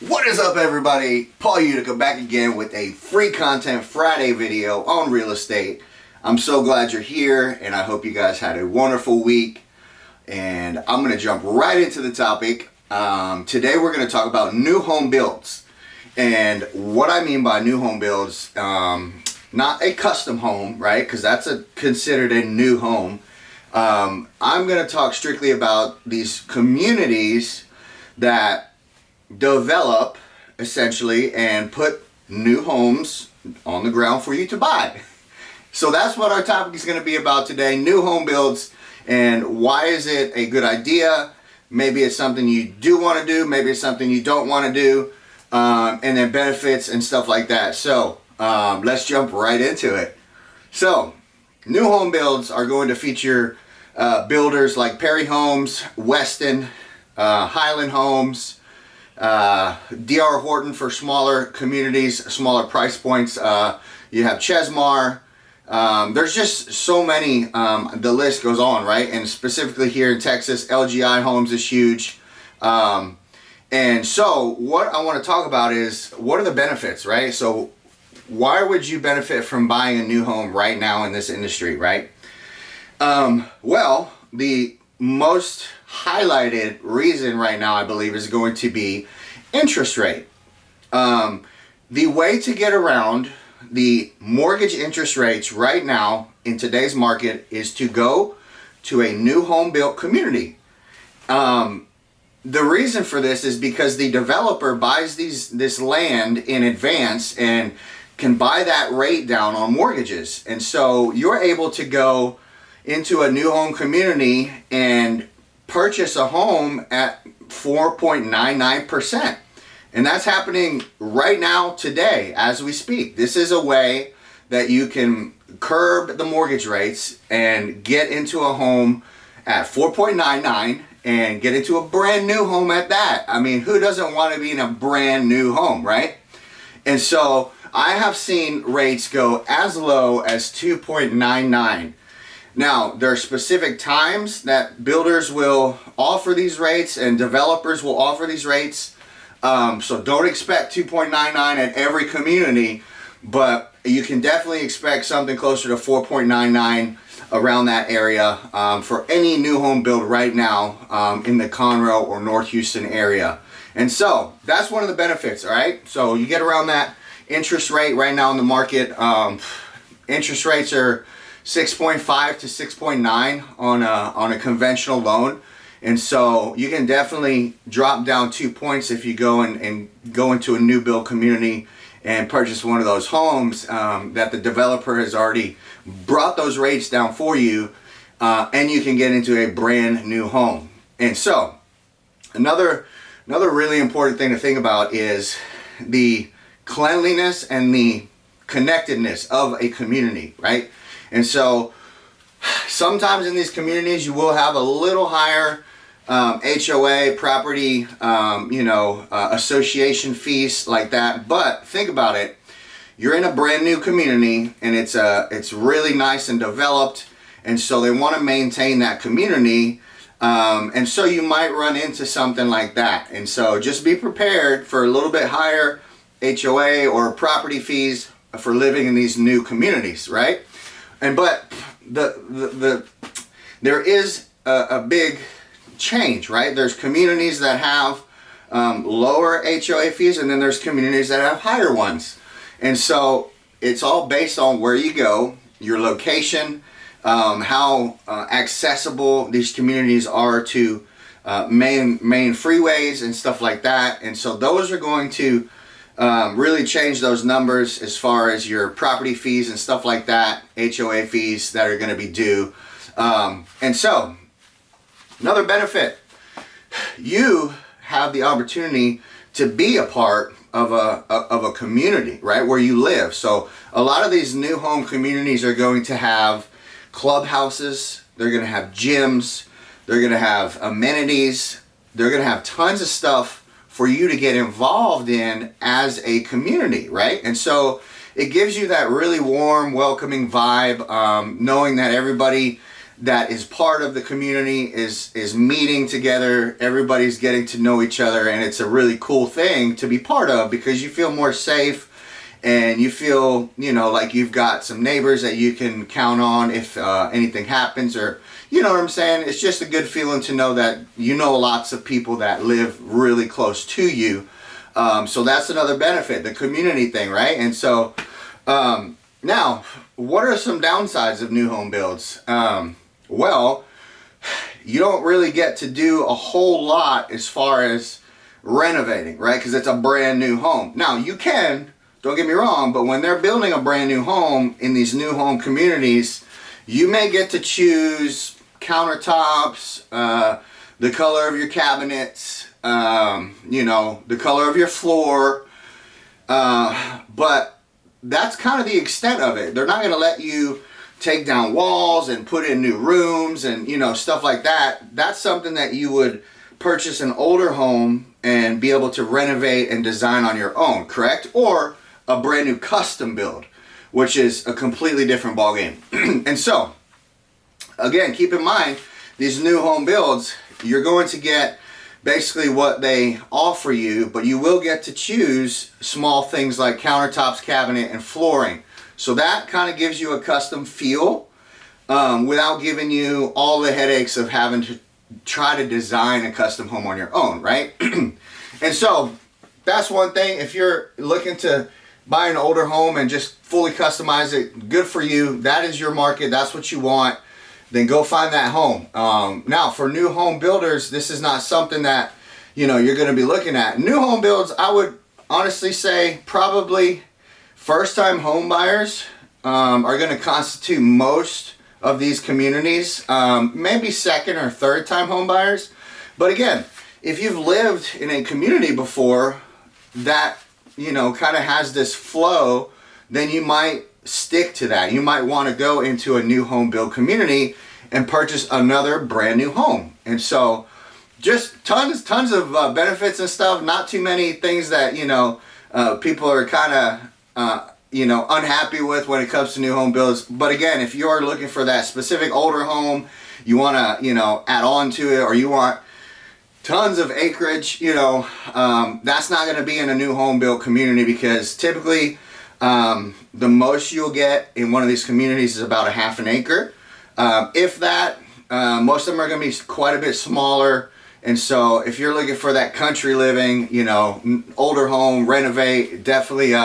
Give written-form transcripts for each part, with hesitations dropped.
What is up, everybody? Paul Utica back again with a free content Friday video on real estate. I'm so glad you're here and I hope you guys had a wonderful week. And I'm going to jump right into the topic. Today we're going to talk about new home builds. And what I mean by new home builds, not a custom home, right? Because that's considered a new home. I'm going to talk strictly about these communities that develop essentially and put new homes on the ground for you to buy. So that's what our topic is going to be about today, new home builds, and why is it a good idea? Maybe it's something you do want to do, maybe it's something you don't want to do, and then benefits and stuff like that. So let's jump right into it. So new home builds are going to feature builders like Perry Homes, Weston, Highland Homes, D.R. Horton for smaller communities, smaller price points. You have Chesmar. There's just so many. The list goes on, right? And specifically here in Texas, LGI Homes is huge. And so what I want to talk about is what are the benefits, right? So why would you benefit from buying a new home right now in this industry, right? Well, the most highlighted reason right now, I believe, is going to be interest rate. The way to get around the mortgage interest rates right now in today's market is to go to a new home built community. The reason for this is because the developer buys this land in advance and can buy that rate down on mortgages. And so you're able to go into a new home community and purchase a home at 4.99%. And that's happening right now today as we speak. This is a way that you can curb the mortgage rates and get into a home at 4.99 and get into a brand new home at that. I mean, who doesn't want to be in a brand new home, right? And so I have seen rates go as low as 2.99. Now, there are specific times that builders will offer these rates and developers will offer these rates. So don't expect 2.99 at every community, but you can definitely expect something closer to 4.99 around that area for any new home build right now in the Conroe or North Houston area. And so that's one of the benefits, all right? So you get around that interest rate right now in the market. Interest rates are 6.5 to 6.9 on a conventional loan. And so you can definitely drop down 2 points if you go and go into a new build community and purchase one of those homes that the developer has already brought those rates down for you, and you can get into a brand new home. And so another really important thing to think about is the cleanliness and the connectedness of a community, right? And so sometimes in these communities you will have a little higher HOA, property, association fees like that. But think about it. You're in a brand new community and it's really nice and developed. And so they want to maintain that community. And so you might run into something like that. And so just be prepared for a little bit higher HOA or property fees for living in these new communities, right? But there is a big change, right? There's communities that have lower HOA fees, and then there's communities that have higher ones. And so it's all based on where you go, your location, how accessible these communities are to main freeways and stuff like that. And so those are going to really change those numbers as far as your property fees and stuff like that, HOA fees that are going to be due. And so another benefit, you have the opportunity to be a part of a community, right, where you live. So a lot of these new home communities are going to have clubhouses, they're going to have gyms, they're going to have amenities, they're going to have tons of stuff for you to get involved in as a community, right? And so it gives you that really warm, welcoming vibe, knowing that everybody that is part of the community, is meeting together. Everybody's getting to know each other, and it's a really cool thing to be part of because you feel more safe and you feel, you know, like you've got some neighbors that you can count on if anything happens, or you know what I'm saying. It's just a good feeling to know that you know lots of people that live really close to you. So that's another benefit, the community thing, right? And so now, what are some downsides of new home builds? Well, you don't really get to do a whole lot as far as renovating, right? Because it's a brand new home. Now, you can, don't get me wrong, but when they're building a brand new home in these new home communities, you may get to choose countertops, the color of your cabinets, you know, the color of your floor, but that's kind of the extent of it. They're not going to let you take down walls and put in new rooms and, you know, stuff like that. That's something that you would purchase an older home and be able to renovate and design on your own, correct? Or a brand new custom build, which is a completely different ballgame. And so, again, keep in mind, these new home builds, you're going to get basically what they offer you, but you will get to choose small things like countertops, cabinet, and flooring. So that kind of gives you a custom feel without giving you all the headaches of having to try to design a custom home on your own, right? And so that's one thing. If you're looking to buy an older home and just fully customize it, good for you. That is your market. That's what you want. Then go find that home. Now, for new home builders, this is not something that, you know, you're going to be looking at. New home builds, I would honestly say probably first-time home buyers are going to constitute most of these communities. Maybe second or third-time home buyers. But again, if you've lived in a community before that, you know, kind of has this flow, then you might stick to that. You might want to go into a new home build community and purchase another brand new home. And so just tons of benefits and stuff. Not too many things that, you know, people are kind of you know, unhappy with when it comes to new home builds. But again, if you're looking for that specific older home, you want to, you know, add on to it, or you want tons of acreage, you know, that's not going to be in a new home build community, because typically the most you'll get in one of these communities is about a half an acre. If that, most of them are going to be quite a bit smaller. And so if you're looking for that country living, you know, older home, renovate, definitely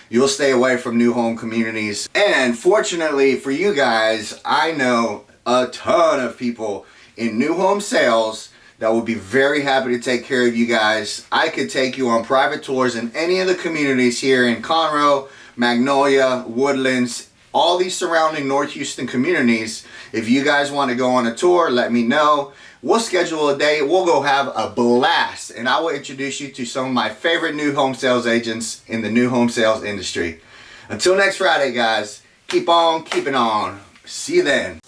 you'll stay away from new home communities. And fortunately for you guys, I know a ton of people in new home sales that will be very happy to take care of you guys. I could take you on private tours in any of the communities here in Conroe, Magnolia, Woodlands, all these surrounding North Houston communities. If you guys want to go on a tour, let me know. We'll schedule a day. We'll go have a blast, and I will introduce you to some of my favorite new home sales agents in the new home sales industry. Until next Friday, guys, keep on keeping on. See you then.